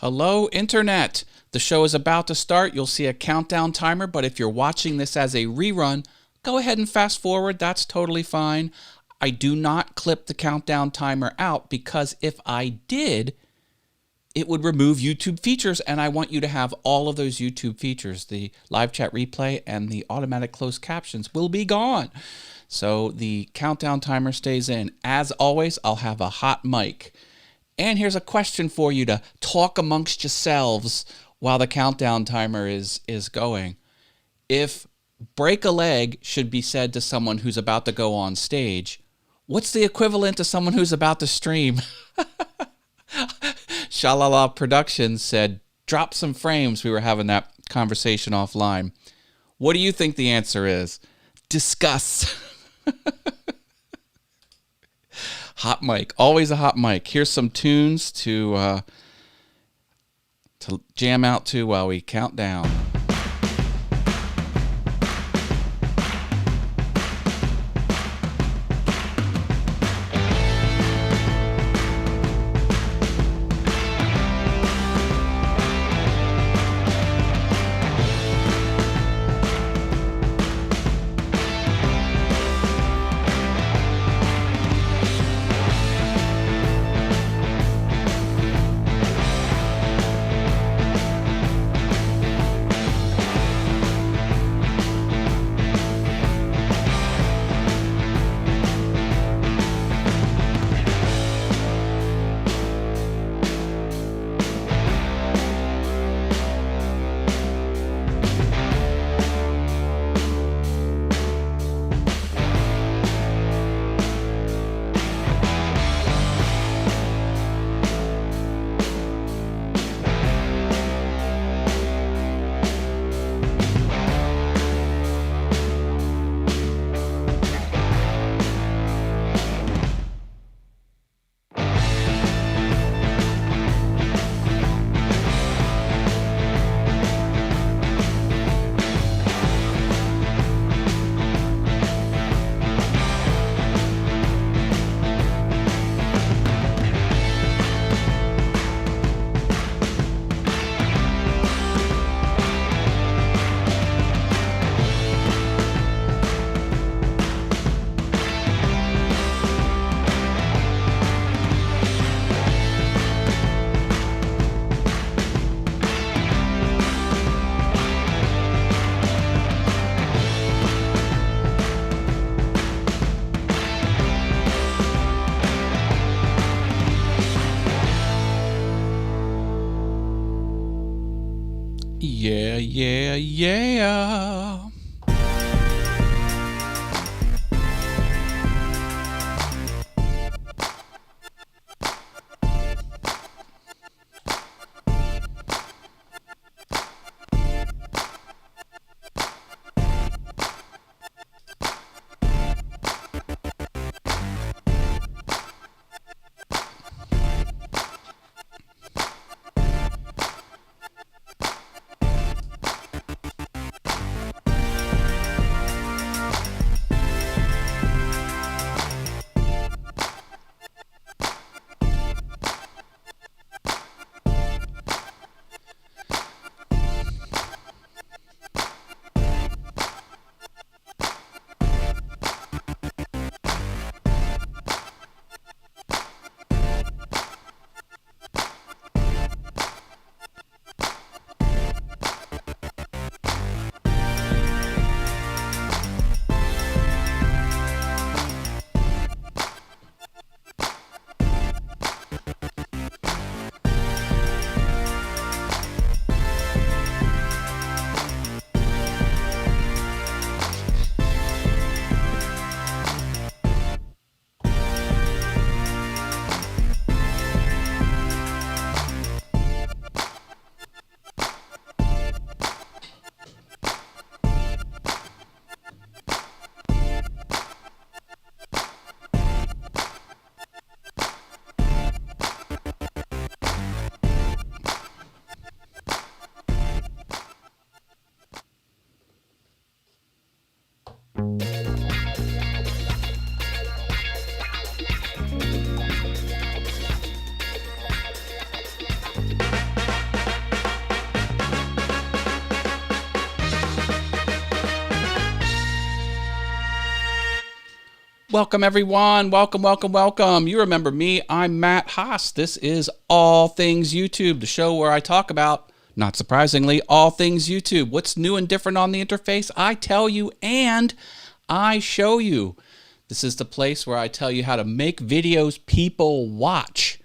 Hello, Internet. The show is about to start. You'll see a countdown timer, but if you're watching this as a rerun, go ahead and fast forward. That's totally fine. I do not clip the countdown timer out because if I did, it would remove YouTube features, and I want you to have all of those YouTube features. The live chat replay and the automatic closed captions will be gone. So the countdown timer stays in. As always, I'll have a hot mic. And here's a question for you to talk amongst yourselves while the countdown timer is going. If break a leg should be said to someone who's about to go on stage, what's the equivalent to someone who's about to stream? Shalala Productions said, drop some frames. We were having that conversation offline. What do you think the answer is? Discuss. Hot mic, always a hot mic. Here's some tunes to jam out to while we count down. Yeah. Welcome, everyone. Welcome, welcome, welcome. You remember me. I'm Matt Haas. This is All Things YouTube, the show where I talk about, not surprisingly, all things YouTube. What's new and different on the interface? I tell you and I show you. This is the place where I tell you how to make videos people watch.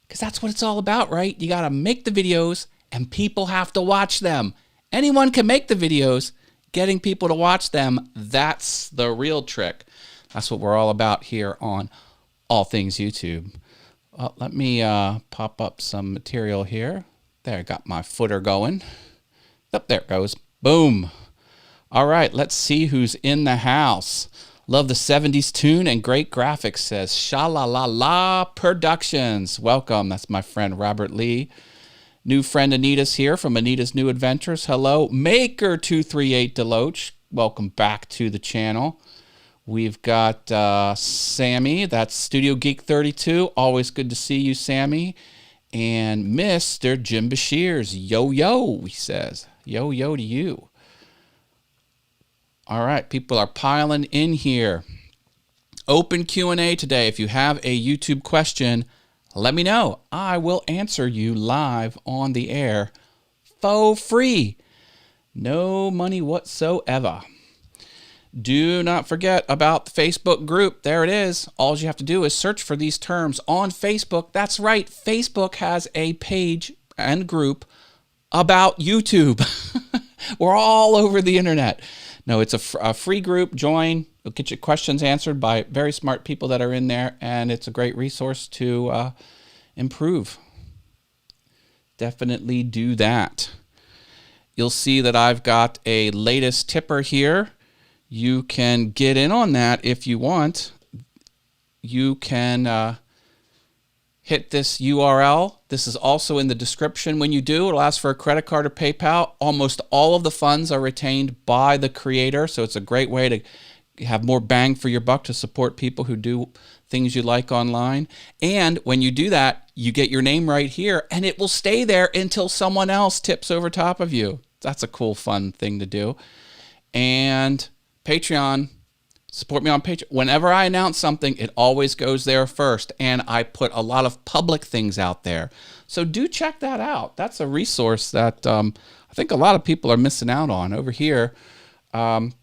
Because that's what it's all about, right? You got to make the videos and people have to watch them. Anyone can make the videos. Getting people to watch them, that's the real trick. That's what we're all about here on All Things YouTube. Let me pop up some material here. There, got my footer going. Up there it goes. Boom. All right, let's see who's in the house. Love the 70s tune and great graphics, says Sha-La-La-La Productions. Welcome. That's my friend Robert Lee. New friend Anita's here from Anita's New Adventures. Hello. Maker238 Deloach. Welcome back to the channel. We've got Sammy, that's Studio Geek 32. Always good to see you, Sammy. And Mr. Jim Bashir's yo-yo, he says. Yo-yo to you. All right, people are piling in here. Open Q&A today. If you have a YouTube question, let me know. I will answer you live on the air for free. No money whatsoever. Do not forget about the Facebook group. There it is. All you have to do is search for these terms on Facebook. That's right. Facebook has a page and group about YouTube. We're all over the internet. No, it's a free group. Join. You'll get your questions answered by very smart people that are in there, and it's a great resource to improve. Definitely do that. You'll see that I've got a latest tipper here. You can get in on that if you want. You can hit this URL. This is also in the description. When you do, it'll ask for a credit card or PayPal. Almost all of the funds are retained by the creator, so it's a great way to have more bang for your buck to support people who do things you like online. And when you do that, you get your name right here, and it will stay there until someone else tips over top of you. That's a cool, fun thing to do. And Patreon, support me on Patreon. Whenever I announce something, it always goes there first, and I put a lot of public things out there. So do check that out. That's a resource that I think a lot of people are missing out on. Over here, that's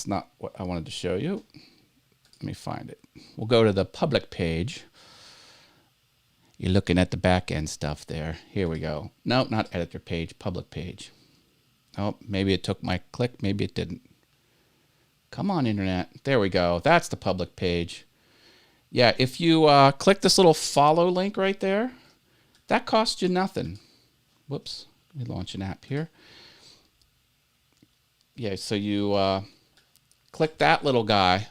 not what I wanted to show you. Let me find it. We'll go to the public page. You're looking at the back end stuff there. Here we go. No, not editor page, public page. Oh, maybe it took my click. Maybe it didn't. Come on, internet. There we go. That's the public page. Yeah, if you click this little follow link right there, that costs you nothing. Whoops. Let me launch an app here. Yeah, so you click that little guy.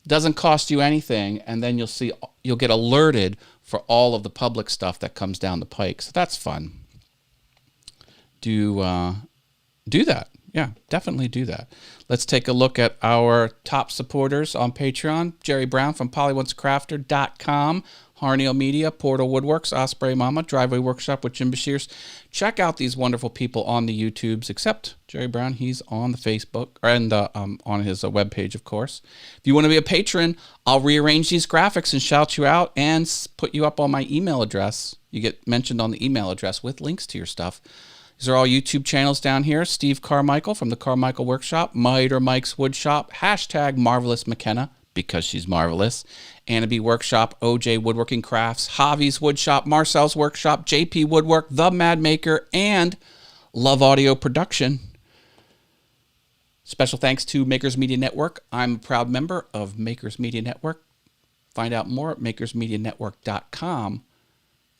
Doesn't cost you anything, and then you'll get alerted for all of the public stuff that comes down the pike. So that's fun. Do that. Yeah, definitely do that. Let's take a look at our top supporters on Patreon. Jerry Brown from PollyOnceCrafter.com, Harneo Media, Portal Woodworks, Osprey Mama, Driveway Workshop with Jim Bashir's. Check out these wonderful people on the YouTubes, except Jerry Brown, he's on the Facebook, and on his webpage, of course. If you want to be a patron, I'll rearrange these graphics and shout you out and put you up on my email address. You get mentioned on the email address with links to your stuff. These are all YouTube channels down here. Steve Carmichael from the Carmichael Workshop, Miter Mike's Woodshop, hashtag Marvelous McKenna, because she's marvelous, Anna B Workshop, OJ Woodworking Crafts, Javi's Woodshop, Marcel's Workshop, JP Woodwork, The Mad Maker, and Love Audio Production. Special thanks to Makers Media Network. I'm a proud member of Makers Media Network. Find out more at makersmedianetwork.com.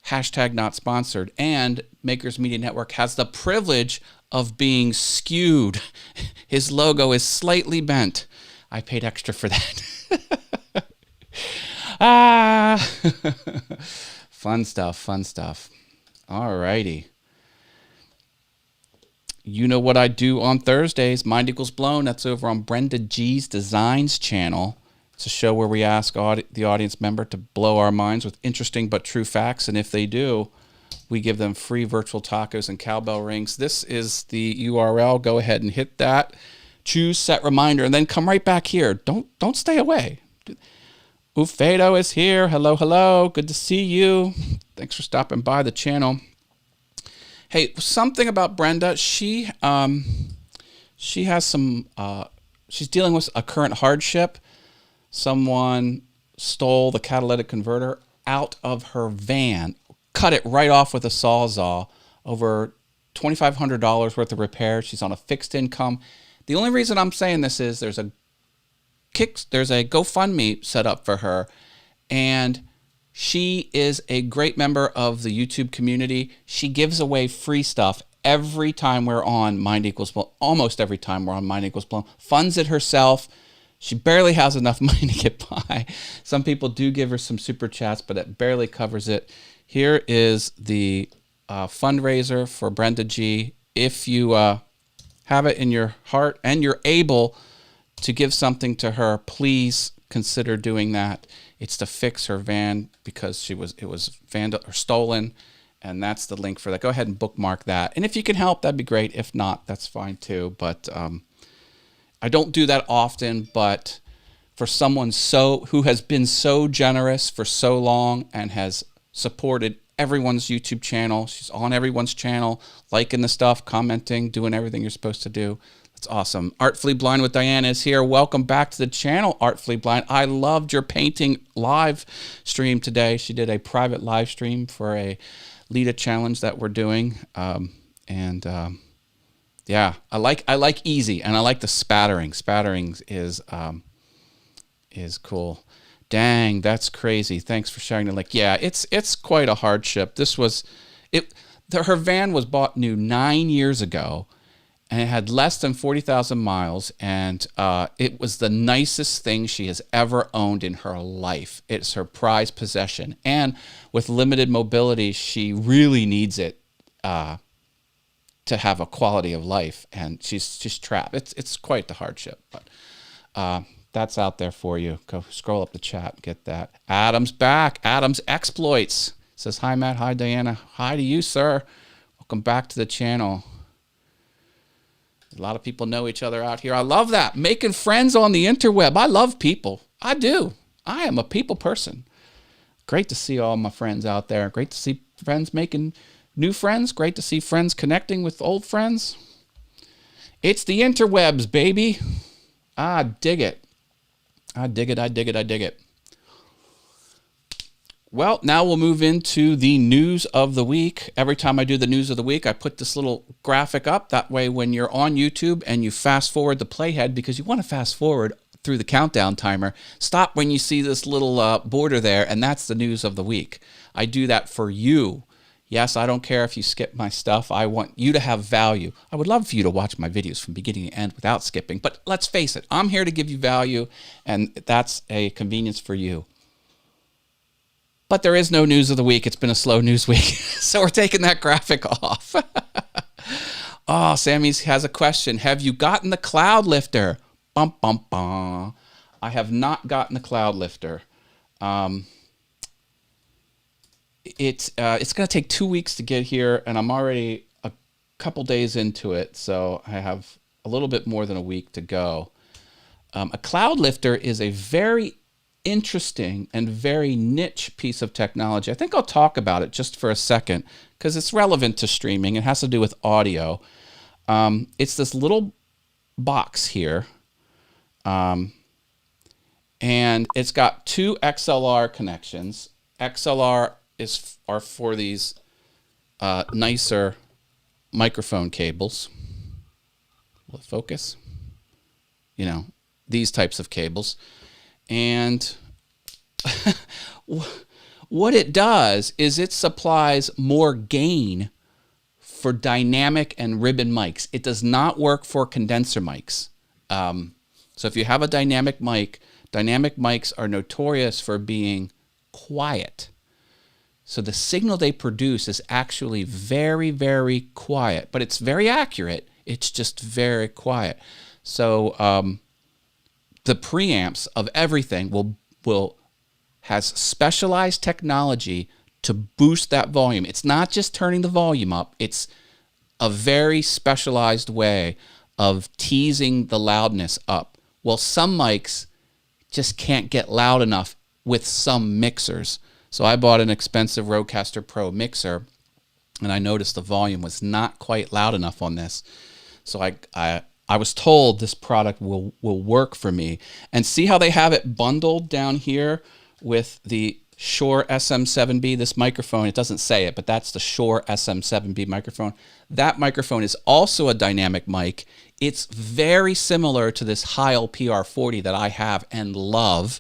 Hashtag not sponsored. And Makers Media Network has the privilege of being skewed. His logo is slightly bent. I paid extra for that. Fun stuff, fun stuff. All righty. You know what I do on Thursdays. Mind Equals Blown. That's over on Brenda G's Designs channel. It's a show where we ask the audience member to blow our minds with interesting but true facts, and if they do, we give them free virtual tacos and cowbell rings. This is the URL. Go ahead and hit that. choose set reminder, and then come right back here. Don't stay away. Ufedo is here. Hello, hello. Good to see you. Thanks for stopping by the channel. Hey, something about Brenda. She has some. She's dealing with a current hardship. Someone stole the catalytic converter out of her van, cut it right off with a Sawzall. Over $2,500 worth of repair. She's on a fixed income. The only reason I'm saying this is there's a GoFundMe set up for her, and she is a great member of the YouTube community. She gives away free stuff every time we're on Mind Equals Blown, almost every time we're on Mind Equals Blown. Funds it herself. She barely has enough money to get by. Some people do give her some super chats, but it barely covers it. Here is the fundraiser for Brenda G. If you have it in your heart and you're able to give something to her, please consider doing that. It's to fix her van because it was stolen, and that's the link for that. Go ahead and bookmark that. And if you can help, that'd be great. If not, that's fine too. But I don't do that often, but for someone who has been so generous for so long and has supported everyone's YouTube channel, she's on everyone's channel, liking the stuff, commenting, doing everything you're supposed to do. That's awesome. Artfully Blind with Diana is here. Welcome back to the channel, Artfully Blind. I loved your painting live stream today. She did a private live stream for a Lita challenge that we're doing. Yeah, I like easy, and I like the spattering. Spattering is cool. Dang, that's crazy. Thanks for sharing the link. Yeah, it's quite a hardship. Her van was bought new 9 years ago, and it had less than 40,000 miles, and it was the nicest thing she has ever owned in her life. It's her prized possession, and with limited mobility, she really needs it to have a quality of life, and she's trapped. It's quite the hardship, but that's out there for you. Go scroll up the chat and get that. Adam's back. Adam's Exploits says, hi, Matt. Hi, Diana. Hi to you, sir. Welcome back to the channel. A lot of people know each other out here. I love that. Making friends on the interweb. I love people. I do. I am a people person. Great to see all my friends out there. Great to see friends making new friends. Great to see friends connecting with old friends. It's the interwebs, baby. I dig it. I dig it. I dig it. I dig it. Well, now we'll move into the news of the week. Every time I do the news of the week, I put this little graphic up. That way, when you're on YouTube and you fast forward the playhead, because you want to fast forward through the countdown timer, stop when you see this little border there, and that's the news of the week. I do that for you. Yes, I don't care if you skip my stuff. I want you to have value. I would love for you to watch my videos from beginning to end without skipping. But let's face it, I'm here to give you value, and that's a convenience for you. But there is no news of the week. It's been a slow news week. So we're taking that graphic off. Oh, Sammy has a question. Have you gotten the cloud lifter? Bum, bum, bum. I have not gotten the cloud lifter. It's going to take 2 weeks to get here, and I'm already a couple days into it, so I have a little bit more than a week to go. A cloud lifter is a very interesting and very niche piece of technology. I think I'll talk about it just for a second because it's relevant to streaming. It has to do with audio. It's this little box here, and it's got two XLR connections. XLR are for these nicer microphone cables. Will it focus? You know, these types of cables. And what it does is it supplies more gain for dynamic and ribbon mics. It does not work for condenser mics. So if you have a dynamic mics are notorious for being quiet. So the signal they produce is actually very, very quiet, but it's very accurate. It's just very quiet. So the preamps of everything has specialized technology to boost that volume. It's not just turning the volume up. It's a very specialized way of teasing the loudness up. Well, some mics just can't get loud enough with some mixers. So I bought an expensive Rodecaster Pro mixer, and I noticed the volume was not quite loud enough on this. So I was told this product will work for me. And see how they have it bundled down here with the Shure SM7B, this microphone. It doesn't say it, but that's the Shure SM7B microphone. That microphone is also a dynamic mic. It's very similar to this Heil PR40 that I have and love.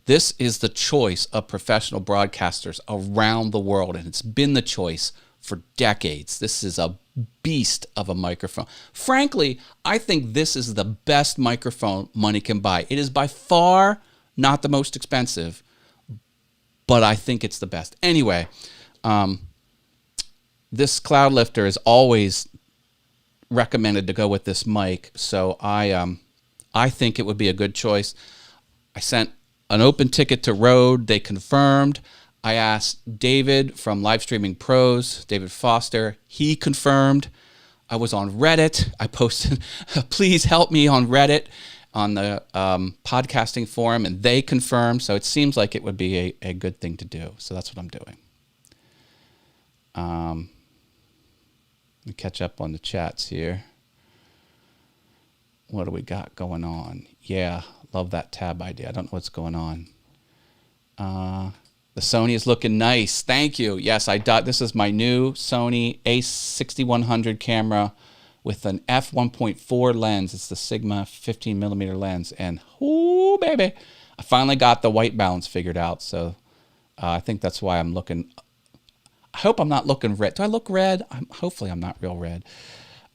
This is the choice of professional broadcasters around the world, and it's been the choice for decades. This is a beast of a microphone. Frankly, I think this is the best microphone money can buy. It is by far not the most expensive, but I think it's the best. Anyway, this cloud lifter is always recommended to go with this mic, so I think it would be a good choice. I sent an open ticket to Rode. They confirmed. I asked David from Live Streaming Pros, David Foster. He confirmed. I was on Reddit. I posted, please help me on Reddit on the podcasting forum, and they confirmed. So it seems like it would be a good thing to do. So that's what I'm doing. Let me catch up on the chats here. What do we got going on? Yeah, love that tab idea. I don't know what's going on. The Sony is looking nice. Thank you. Yes, this is my new Sony A6100 camera with an f1.4 lens. It's the Sigma 15 millimeter lens. And ooh, baby, I finally got the white balance figured out. So I think that's why I'm looking. I hope I'm not looking red. Do I look red? Hopefully I'm not real red.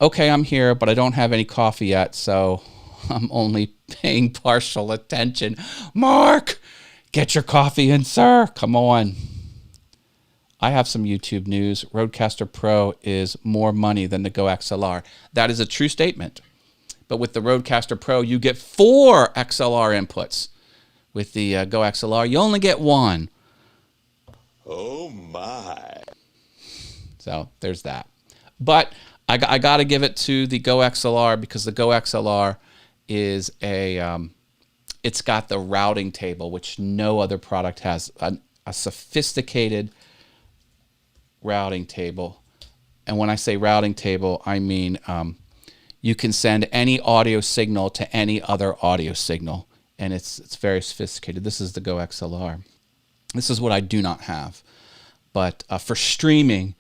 Okay, I'm here, but I don't have any coffee yet, so I'm only paying partial attention. Mark, get your coffee in, sir. Come on. I have some YouTube news. Rodecaster Pro is more money than the Go XLR. That is a true statement. But with the Rodecaster Pro, you get 4 XLR inputs. With the Go XLR, you only get 1. Oh, my. So there's that. But I got to give it to the Go XLR because the Go XLR is it's got the routing table, which no other product has. A sophisticated routing table. And when I say routing table, I mean you can send any audio signal to any other audio signal. And it's very sophisticated. This is the Go XLR. This is what I do not have. But for streaming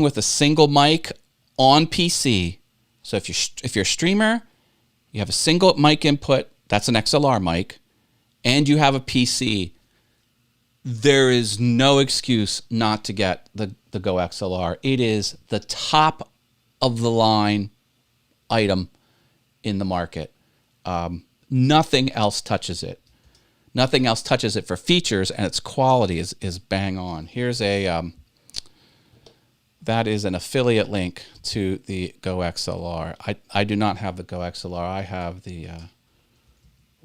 with a single mic on PC, so if you're a streamer, you have a single mic input, that's an XLR mic, and you have a PC, there is no excuse not to get the Go XLR. It is the top of the line item in the market. Nothing else touches it. Nothing else touches it for features, and its quality is bang on. Here's that is an affiliate link to the Go XLR. I do not have the Go XLR. I have the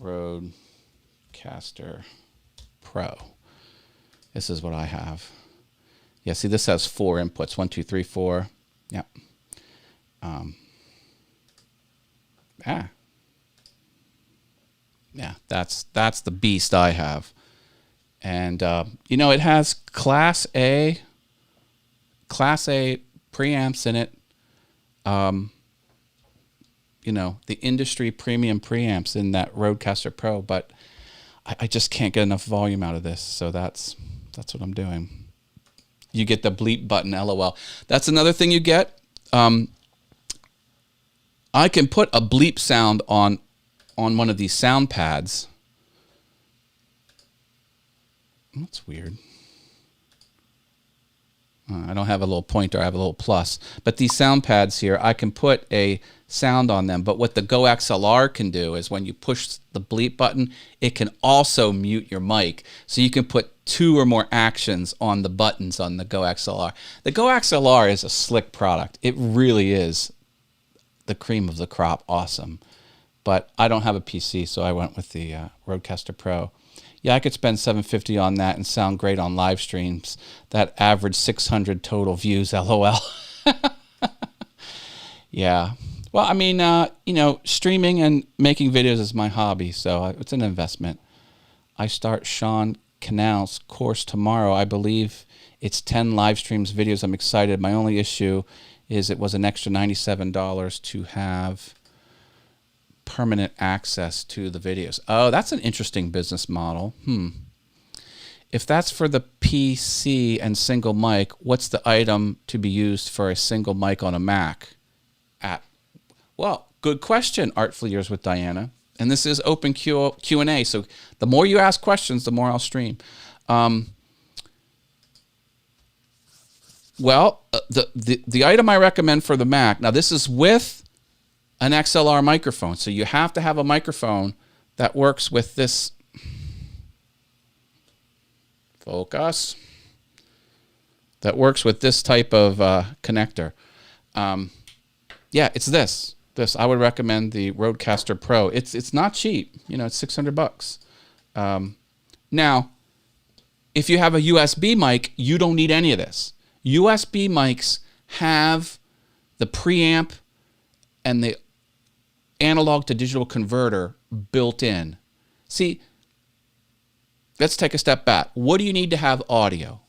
Rodecaster Pro. This is what I have. Yeah, see, this has 4 inputs. 1, 2, 3, 4. Yep. Yeah, that's the beast I have. And, it has Class A preamps in it. The industry premium preamps in that Rodecaster Pro, but I just can't get enough volume out of this. So that's what I'm doing. You get the bleep button, LOL. That's another thing you get. I can put a bleep sound on one of these sound pads. That's weird. I don't have a little pointer, I have a little plus. But these sound pads here, I can put a sound on them. But what the Go XLR can do is when you push the bleep button, it can also mute your mic. So you can put 2 or more actions on the buttons on the Go XLR. The Go XLR is a slick product. It really is the cream of the crop awesome. But I don't have a PC, so I went with the Rodecaster Pro. Yeah, I could spend $750 on that and sound great on live streams. That average 600 total views, LOL. Yeah. Well, I mean, streaming and making videos is my hobby, so it's an investment. I start Sean Canal's course tomorrow. I believe it's 10 live streams, videos. I'm excited. My only issue is it was an extra $97 to have permanent access to the videos. Oh, that's an interesting business model. If that's for the PC and single mic, what's the item to be used for a single mic on a Mac? Well, good question, Artful Years with Diana. And this is open Q&A, so the more you ask questions, the more I'll stream. The item I recommend for the Mac, now this is with an XLR microphone, so you have to have a microphone that works with this. Focus. That works with this type of connector. Yeah, it's this. I would recommend the Rodecaster Pro. It's not cheap. It's $600. Now, if you have a USB mic, you don't need any of this. USB mics have the preamp and the analog to digital converter built in. See, let's take a step back. What do you need to have audio?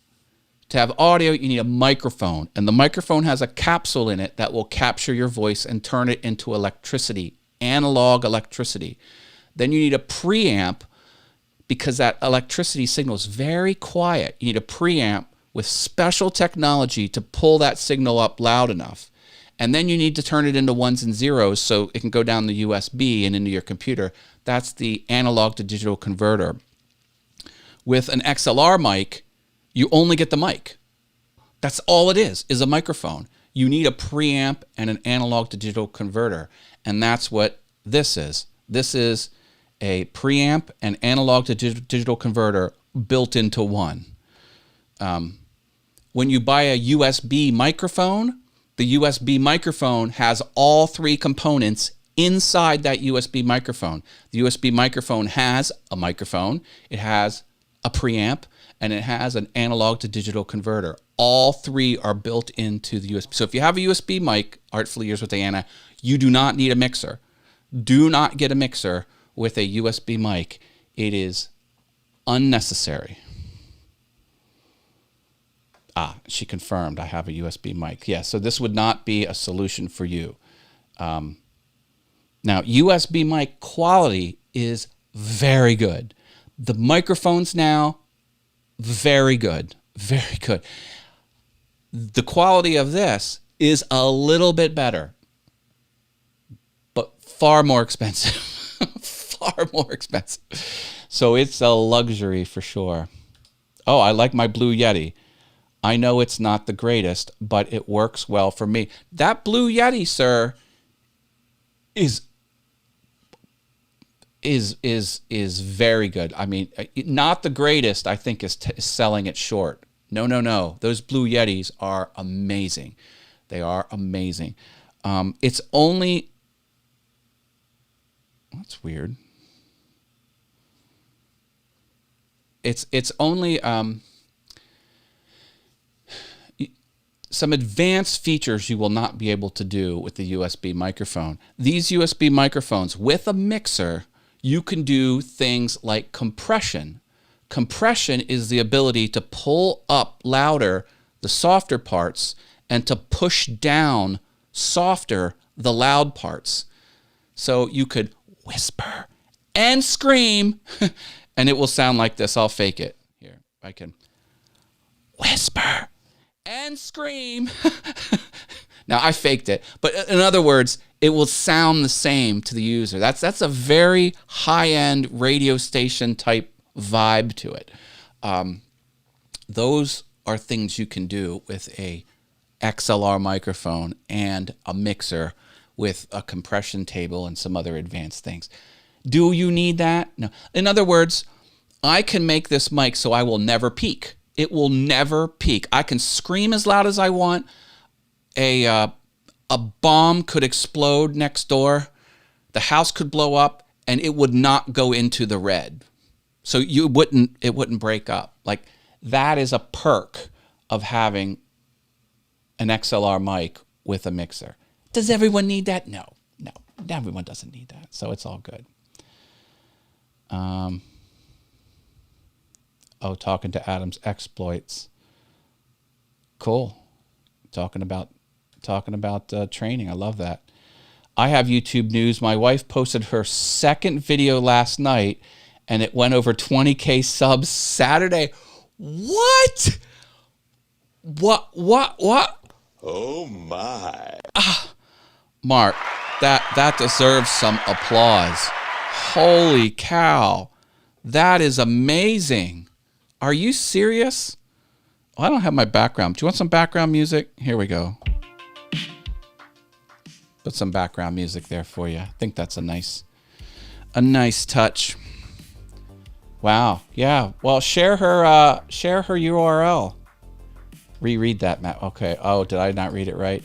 To have audio, you need a microphone, and the microphone has a capsule in it that will capture your voice and turn it into electricity, analog electricity. Then you need a preamp because that electricity signal is very quiet. You need a preamp with special technology to pull that signal up loud enough. And then you need to turn it into ones and zeros so it can go down the USB and into your computer. That's the analog to digital converter. With an XLR mic, you only get the mic. That's all it is a microphone. You need a preamp and an analog to digital converter. And that's what this is. This is a preamp and analog to digital converter built into one. When you buy a USB microphone, the USB microphone has all three components inside that USB microphone. The USB microphone has a microphone, it has a preamp, and it has an analog to digital converter. All three are built into the USB. So if you have a USB mic, Artful Years with Diana, you do not need a mixer. Do not get a mixer with a USB mic. It is unnecessary. She confirmed I have a USB mic. Yeah, so this would not be a solution for you. Now, USB mic quality is very good. The microphones now, very good. Very good. The quality of this is a little bit better, but far more expensive. Far more expensive. So it's a luxury for sure. Oh, I like my Blue Yeti. I know it's not the greatest, but it works well for me. That Blue Yeti, sir, is very good. I mean, not the greatest, I think, is selling it short. No. Those Blue Yetis are amazing. They are amazing. It's only... That's weird. It's only... some advanced features you will not be able to do with the USB microphone. These USB microphones, with a mixer, you can do things like compression. Compression is the ability to pull up louder the softer parts and to push down softer the loud parts. So you could whisper and scream, and it will sound like this. I'll fake it. Here, I can whisper and scream. Now, I faked it, but in other words, it will sound the same to the user. That's a very high-end radio station type vibe to it. Those are things you can do with a XLR microphone and a mixer with a compression table and some other advanced things. Do you need that? No. In other words, I can make this mic so I will never peak. It will never peak. I can scream as loud as I want. A bomb could explode next door. The house could blow up, and it would not go into the red. So it wouldn't break up. Like, that is a perk of having an XLR mic with a mixer. Does everyone need that? No, everyone doesn't need that. So it's all good. Talking to Adam's exploits. Cool. Talking about training. I love that. I have YouTube news. My wife posted her second video last night, and it went over 20K subs Saturday. What? What? Oh my. Mark, that deserves some applause. Holy cow. That is amazing. Are you serious? Oh, I don't have my background. Do you want some background music? Here we go. Put some background music there for you. I think that's a nice touch. Wow. Yeah. Well, share her URL. Reread that, Matt. Okay. Oh, did I not read it right?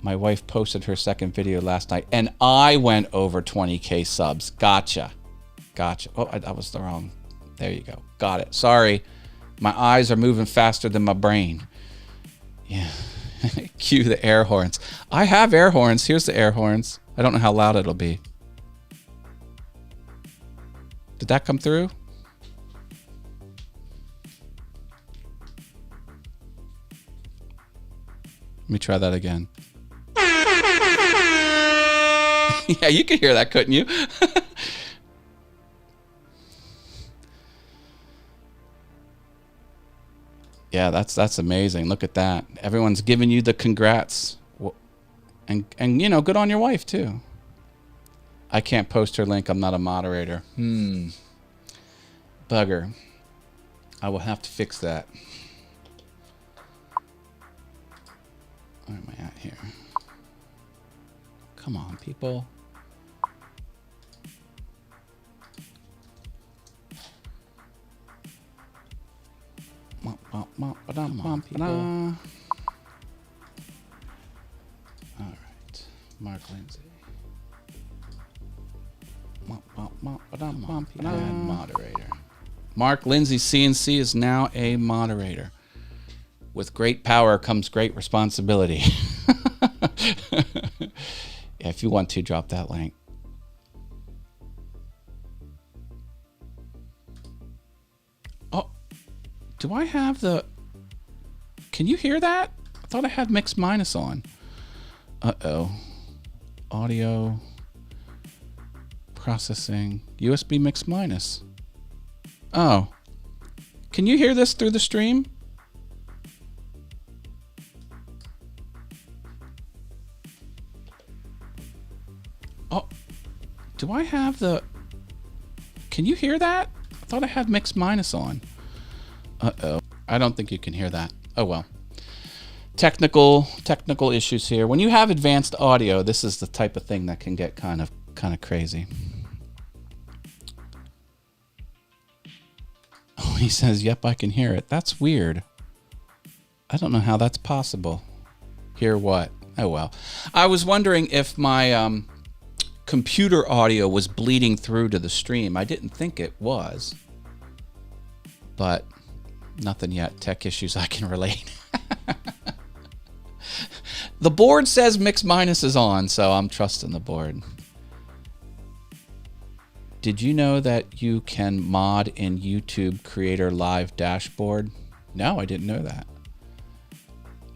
My wife posted her second video last night, and I went over 20K subs. Gotcha. Oh, that was the wrong. There you go. Got it. Sorry. My eyes are moving faster than my brain. Yeah. Cue the air horns. I have air horns. Here's the air horns. I don't know how loud it'll be. Did that come through? Let me try that again. Yeah, you could hear that, couldn't you? Yeah, that's amazing. Look at that. Everyone's giving you the congrats. And you know, good on your wife too. I can't post her link. I'm not a moderator. Bugger. I will have to fix that. Where am I at here? Come on, people. People. All right, Mark Lindsay. And moderator. Mark Lindsay CNC is now a moderator. With great power comes great responsibility. Yeah, if you want to, drop that link. Oh, do I have the... Can you hear that? I thought I had mix minus on. Uh-oh. Audio... Processing. USB mix minus. Oh. Can you hear this through the stream? Oh. Do I have the... Can you hear that? I thought I had mix minus on. Uh-oh. I don't think you can hear that. Oh well. Technical issues here. When you have advanced audio, this is the type of thing that can get kind of crazy. Oh, he says, yep, I can hear it. That's weird. I don't know how that's possible. Hear what? Oh, well. I was wondering if my computer audio was bleeding through to the stream. I didn't think it was. But nothing yet. Tech issues I can relate. The board says mix minus is on, so I'm trusting the board. Did you know that you can mod in YouTube Creator Live Dashboard? No, I didn't know that.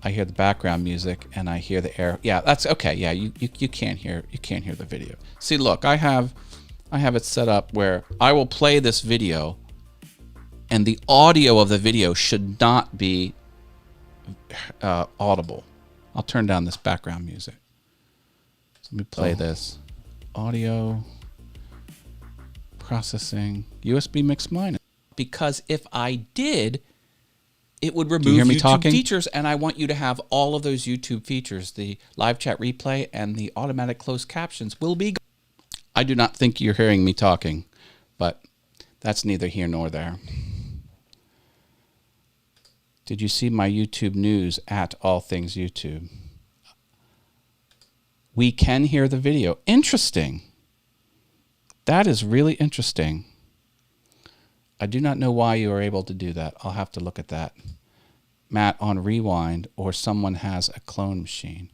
I hear the background music and I hear the air. Yeah, that's okay. Yeah, you can't hear the video. See, look, I have it set up where I will play this video and the audio of the video should not be audible. I'll turn down this background music. So let me play this. Audio processing USB mix minus. Because if I did, it would remove YouTube features, and I want you to have all of those YouTube features. The live chat replay and the automatic closed captions will be. I do not think you're hearing me talking, but that's neither here nor there. Did you see my YouTube news at All Things YouTube? We can hear the video. Interesting. That is really interesting. I do not know why you are able to do that. I'll have to look at that. Matt, on Rewind, or someone has a clone machine.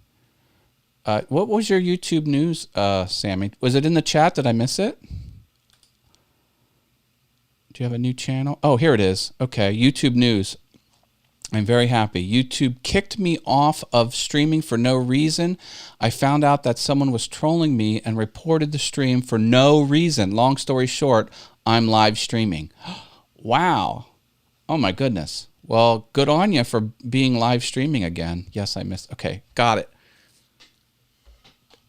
What was your YouTube news, Sammy? Was it in the chat? Did I miss it? Do you have a new channel? Oh, here it is. Okay, YouTube news. I'm very happy. YouTube kicked me off of streaming for no reason. I found out that someone was trolling me and reported the stream for no reason. Long story short, I'm live streaming. Wow. Oh my goodness. Well, good on you for being live streaming again. Yes, I missed. Okay, got it.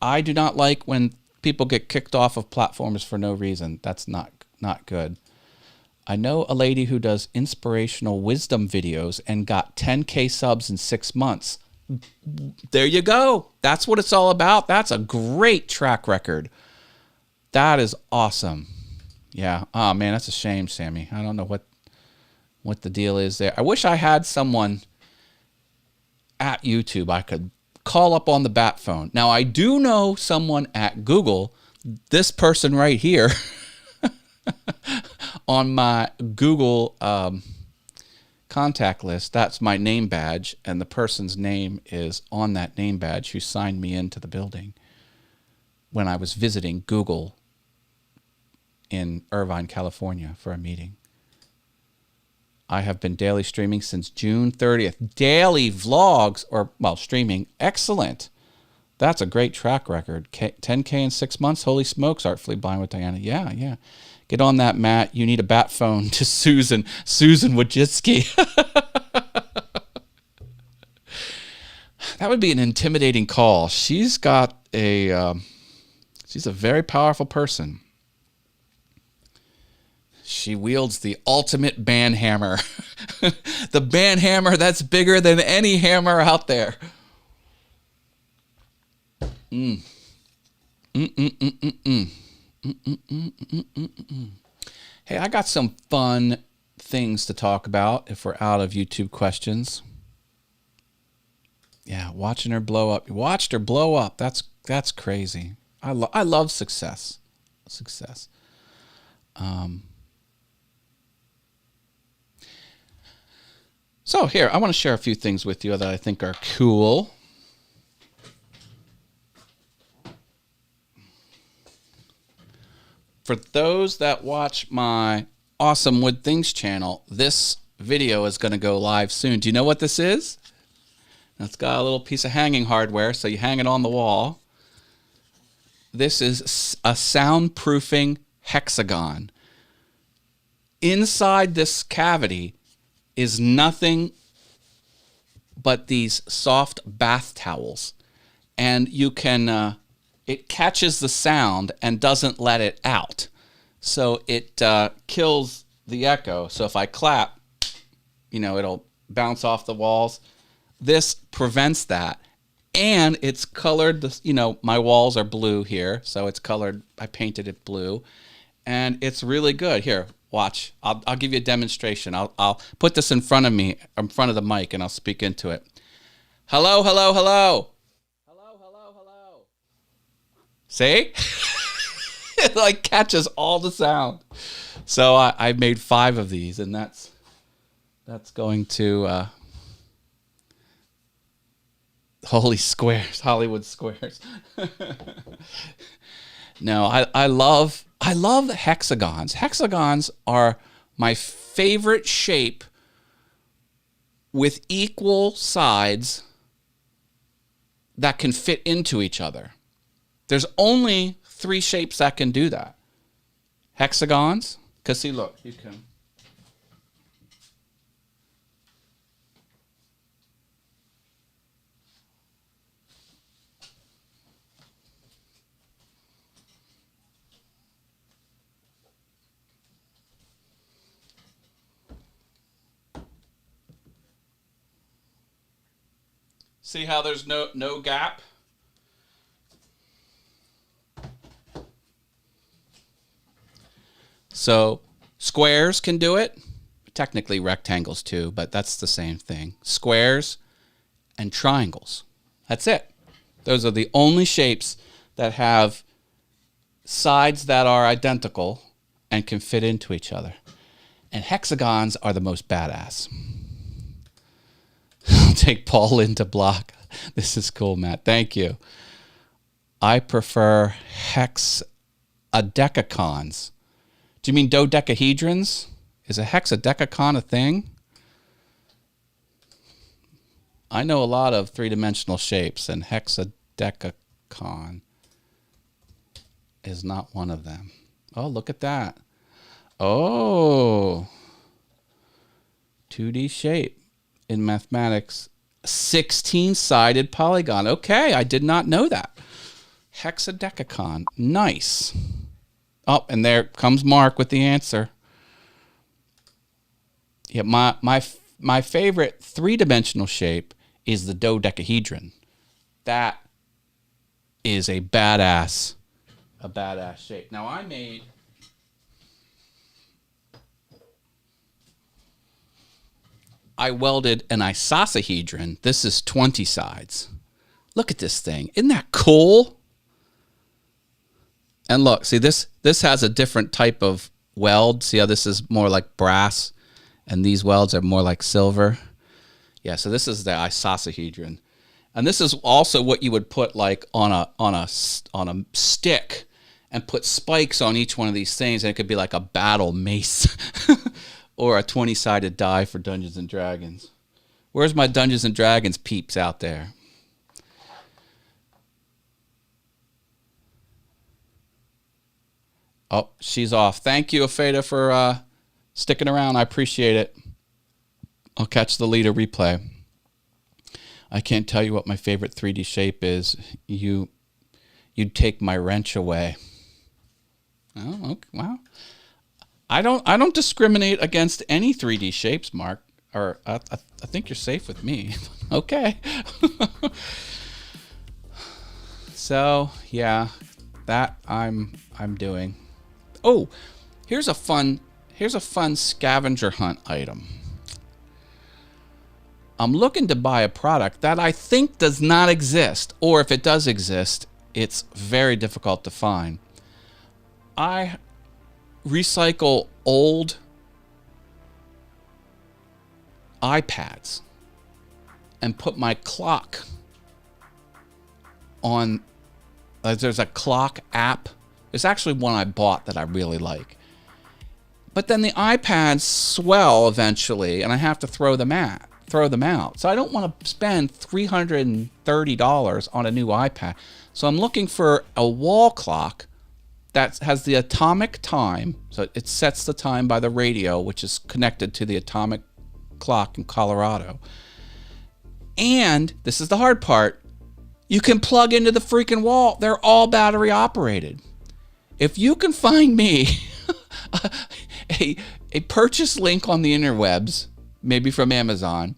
I do not like when people get kicked off of platforms for no reason. That's not good. I know a lady who does inspirational wisdom videos and got 10K subs in 6 months. There you go. That's what it's all about. That's a great track record. That is awesome. Yeah. Oh, man, that's a shame, Sammy. I don't know what the deal is there. I wish I had someone at YouTube I could call up on the bat phone. Now, I do know someone at Google, this person right here, on my Google contact list. That's my name badge, and the person's name is on that name badge who signed me into the building when I was visiting Google in Irvine, California for a meeting. I have been daily streaming since June 30th. Daily vlogs, or, well, streaming. Excellent. That's a great track record. 10K in 6 months. Holy smokes, Artfully Blind with Diana. Yeah. Get on that, Matt. You need a bat phone to Susan Wojcicki. That would be an intimidating call. She's got she's a very powerful person. She wields the ultimate band hammer. The band hammer that's bigger than any hammer out there. Hey, I got some fun things to talk about if we're out of YouTube questions. Yeah, watching her blow up. You watched her blow up. That's crazy. I love success. So here, I want to share a few things with you that I think are cool. For those that watch my Awesome Wood Things channel, this video is going to go live soon. Do you know what this is? It's got a little piece of hanging hardware, so you hang it on the wall. This is a soundproofing hexagon. Inside this cavity is nothing but these soft bath towels. And you can, it catches the sound and doesn't let it out. So it kills the echo. So if I clap, it'll bounce off the walls. This prevents that. And it's colored, my walls are blue here. So it's colored, I painted it blue. And it's really good. Here, watch. I'll give you a demonstration. I'll put this in front of me, in front of the mic, and I'll speak into it. Hello, hello, hello. Hello, hello, hello. See? It like catches all the sound. So I made 5 of these, and that's going to Hollywood Squares. No, I love hexagons. Hexagons are my favorite shape with equal sides that can fit into each other. There's only 3 shapes that can do that. Hexagons, because see, look, you can. See how there's no gap? So squares can do it. Technically rectangles too, but that's the same thing. Squares and triangles. That's it. Those are the only shapes that have sides that are identical and can fit into each other. And hexagons are the most badass. I'll take Paul into block. This is cool, Matt. Thank you. I prefer hexadecacons. Do you mean dodecahedrons? Is a hexadecacon a thing? I know a lot of three-dimensional shapes, and hexadecacon is not one of them. Oh, look at that. Oh, 2D shape in mathematics. 16-sided polygon. Okay, I did not know that. Hexadecacon. Nice. Oh, and there comes Mark with the answer. Yeah, my favorite three-dimensional shape is the dodecahedron. That is a badass shape. Now I welded an isosahedron. This is 20 sides. Look at this thing. Isn't that cool? And look, see this has a different type of weld. See how this is more like brass and these welds are more like silver? Yeah, so this is the isosahedron. And this is also what you would put like on a stick and put spikes on each one of these things, and it could be like a battle mace or a 20-sided die for Dungeons and Dragons. Where's my Dungeons and Dragons peeps out there? Oh, she's off. Thank you, Afeda, for sticking around. I appreciate it. I'll catch the later replay. I can't tell you what my favorite 3D shape is. You'd take my wrench away. Oh, okay. Wow. I don't discriminate against any 3D shapes, Mark. Or I think you're safe with me. Okay. So yeah, that I'm doing. Oh, here's a fun scavenger hunt item. I'm looking to buy a product that I think does not exist, or if it does exist, it's very difficult to find. I recycle old iPads and put my clock on. There's a clock app. There's actually one I bought that I really like. But then the iPads swell eventually, and I have to throw them out. So I don't want to spend $330 on a new iPad. So I'm looking for a wall clock that has the atomic time. So it sets the time by the radio, which is connected to the atomic clock in Colorado. And this is the hard part. You can plug into the freaking wall. They're all battery operated. If you can find me a purchase link on the interwebs, maybe from Amazon,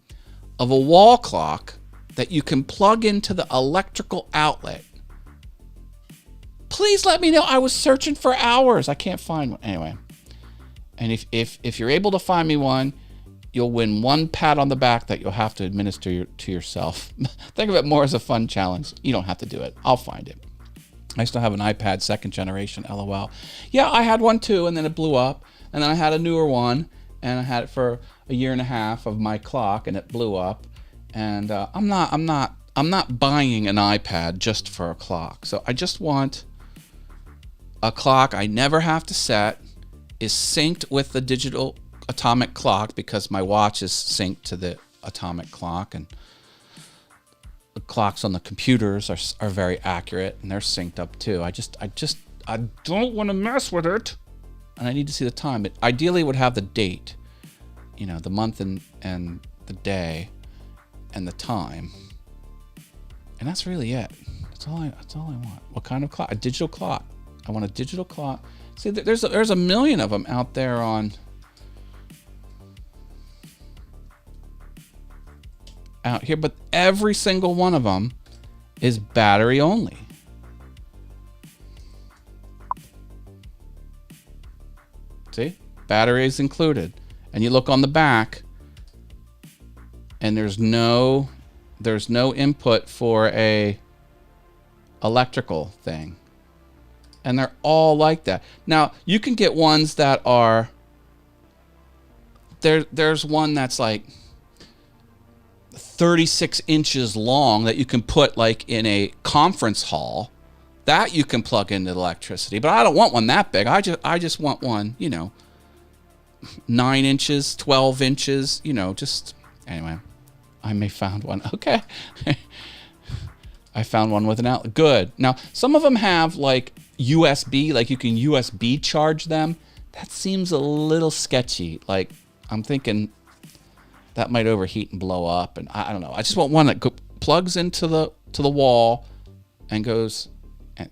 of a wall clock that you can plug into the electrical outlet, please let me know. I was searching for hours. I can't find one. Anyway, and if you're able to find me one, you'll win one pat on the back that you'll have to administer to yourself. Think of it more as a fun challenge. You don't have to do it. I'll find it. I still have an iPad 2nd generation, LOL. Yeah, I had one too, and then it blew up. And then I had a newer one, and I had it for a year and a half of my clock, and it blew up. And I'm not buying an iPad just for a clock. So I just want a clock I never have to set, is synced with the digital atomic clock because my watch is synced to the atomic clock, and the clocks on the computers are very accurate, and they're synced up too. I don't want to mess with it, and I need to see the time. It ideally would have the date, the month and the day, and the time, and that's really it. That's all I want. What kind of clock? A digital clock. I want a digital clock. See, there's a million of them out there on. Out here, but every single one of them is battery only. See, battery is included, and you look on the back, and there's no input for a electrical thing, and they're all like that. Now you can get ones that are there's one that's like 36 inches long that you can put like in a conference hall That you can plug into the electricity, but I don't want one that big. I just want one, 9 inches, 12 inches, just anyway. I may found one. Okay. I found one with an outlet. Good. Now, some of them have like USB, like you can USB charge them. That seems a little sketchy. Like I'm thinking that might overheat and blow up, and I don't know. I just want one that plugs into the wall and goes.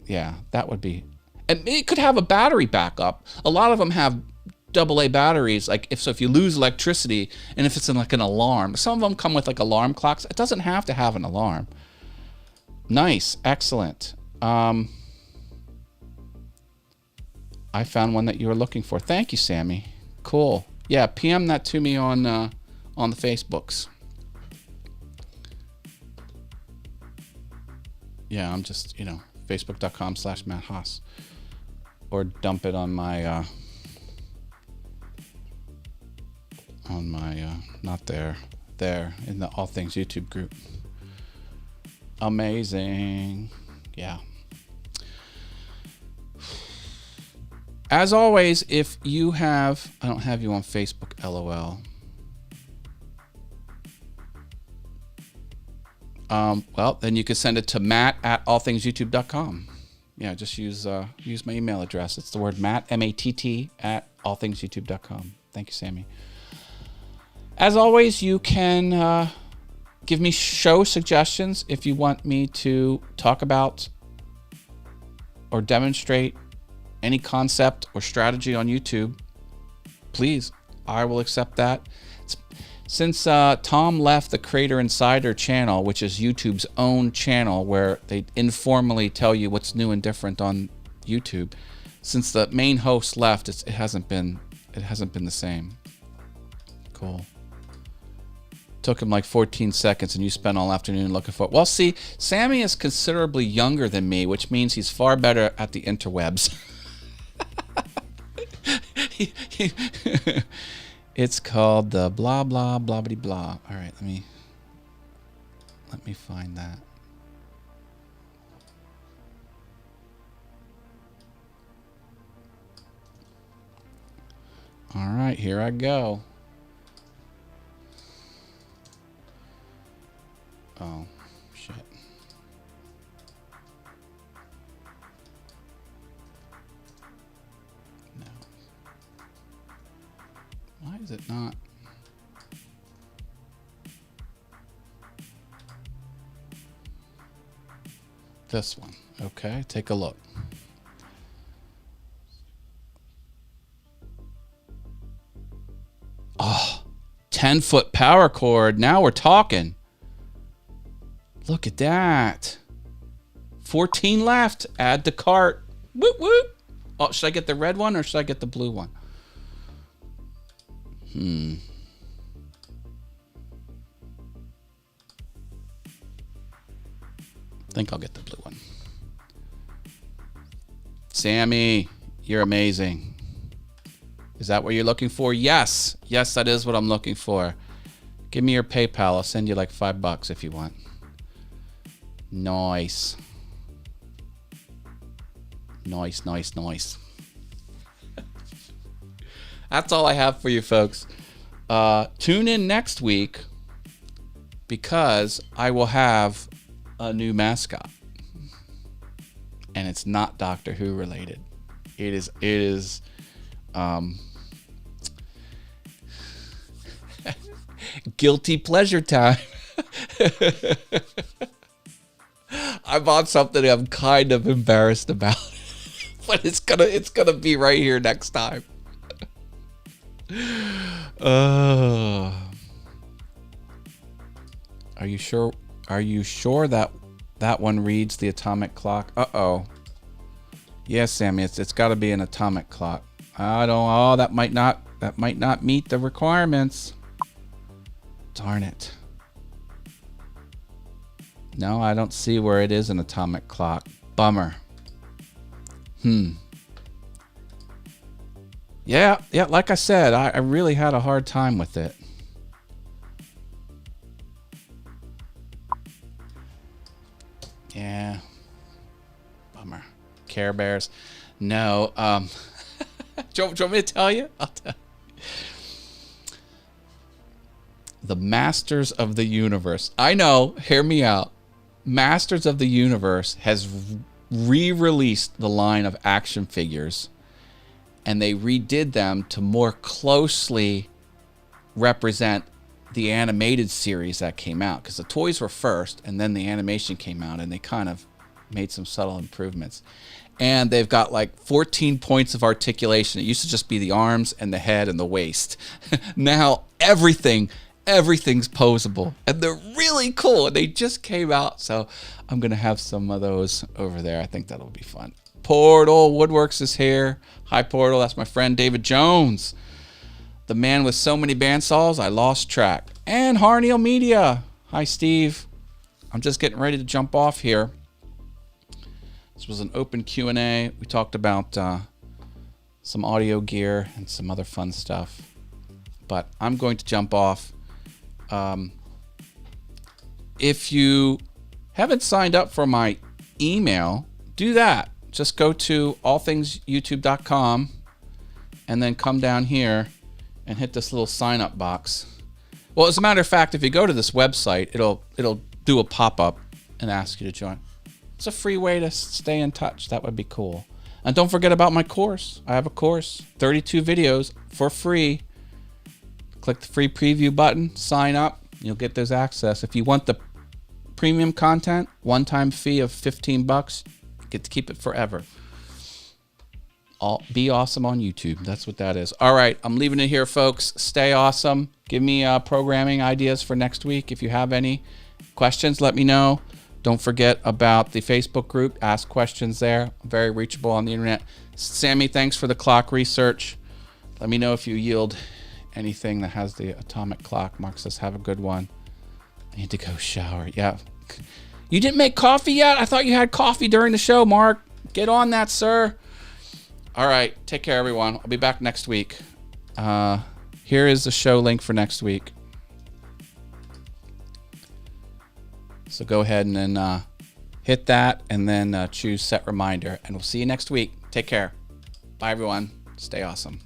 Yeah, that would be. And it could have a battery backup. A lot of them have AA batteries. Like if you lose electricity, and if it's in like an alarm, some of them come with like alarm clocks. It doesn't have to have an alarm. Nice, excellent. I found one that you were looking for. Thank you, Sammy. Cool. Yeah, PM that to me on the Facebooks. Yeah, I'm just Facebook.com/Matt Haas, or dump it on my not there in the All Things YouTube group. Amazing. Yeah. As always, if you have, I don't have you on Facebook, LOL. Well, then you can send it to matt@allthingsyoutube.com. Yeah, just use my email address. It's the word Matt, M-A-T-T, @allthingsyoutube.com. Thank you, Sammy. As always, you can give me show suggestions if you want me to talk about or demonstrate any concept or strategy on YouTube. Please, I will accept that. Since Tom left the Creator Insider channel, which is YouTube's own channel where they informally tell you what's new and different on YouTube, since the main host left, it hasn't been the same. Cool. Took him like 14 seconds, and you spent all afternoon looking for it. Well, see, Sammy is considerably younger than me, which means he's far better at the interwebs. It's called the blah blah blah blah blah. All right, let me find that. All right, here I go. Oh, shit. No. Why is it not? This one. Okay, take a look. Oh, 10-foot power cord. Now we're talking. Look at that. 14 left. Add to cart. Whoop, whoop. Oh, should I get the red one or should I get the blue one? I think I'll get the blue one. Sammy, you're amazing. Is that what you're looking for? Yes. Yes, that is what I'm looking for. Give me your PayPal. I'll send you like $5 if you want. Nice. Nice, nice, nice. That's all I have for you folks. Tune in next week because I will have a new mascot. And it's not Doctor Who related. It is guilty pleasure time. I bought something I'm kind of embarrassed about. But it's gonna be right here next time. Are you sure? Are you sure that one reads the atomic clock? Uh-oh. Yes, Sammy, it's got to be an atomic clock. I don't. Oh, that might not meet the requirements. Darn it. No, I don't see where it is an atomic clock. Bummer. Yeah, like I said, I really had a hard time with it. Yeah. Bummer. Care Bears. No. Do you want me to tell you? I'll tell you. The Masters of the Universe. I know. Hear me out. Masters of the Universe has re-released the line of action figures, and they redid them to more closely represent the animated series that came out, because the toys were first and then the animation came out, and they kind of made some subtle improvements. And they've got like 14 points of articulation. It used to just be the arms and the head and the waist. Now everything's posable, and they're really cool, and they just came out, so I'm gonna have some of those over there. I think that'll be fun. Portal Woodworks is here. Hi Portal, that's my friend David Jones, the man with so many bandsaws I lost track. And Harneal Media. Hi Steve. I'm just getting ready to jump off here. This was an open Q&A. We talked about some audio gear and some other fun stuff, but I'm going to jump off. If you haven't signed up for my email, do that. Just go to allthingsyoutube.com and then come down here and hit this little sign up box. Well, as a matter of fact, if you go to this website, it'll do a pop-up and ask you to join. It's a free way to stay in touch. That would be cool. And don't forget about my course. I have a course, 32 videos for free. Click the free preview button, sign up, you'll get those access. If you want the premium content, one-time fee of $15, you get to keep it forever. Be awesome on YouTube. That's what that is. All right, I'm leaving it here, folks. Stay awesome. Give me programming ideas for next week. If you have any questions, let me know. Don't forget about the Facebook group. Ask questions there. Very reachable on the internet. Sammy, thanks for the clock research. Let me know if you yield anything that has the atomic clock. Mark says, have a good one. I need to go shower. Yeah. You didn't make coffee yet? I thought you had coffee during the show, Mark. Get on that, sir. All right. Take care, everyone. I'll be back next week. Here is the show link for next week. So go ahead and then hit that and then choose set reminder. And we'll see you next week. Take care. Bye, everyone. Stay awesome.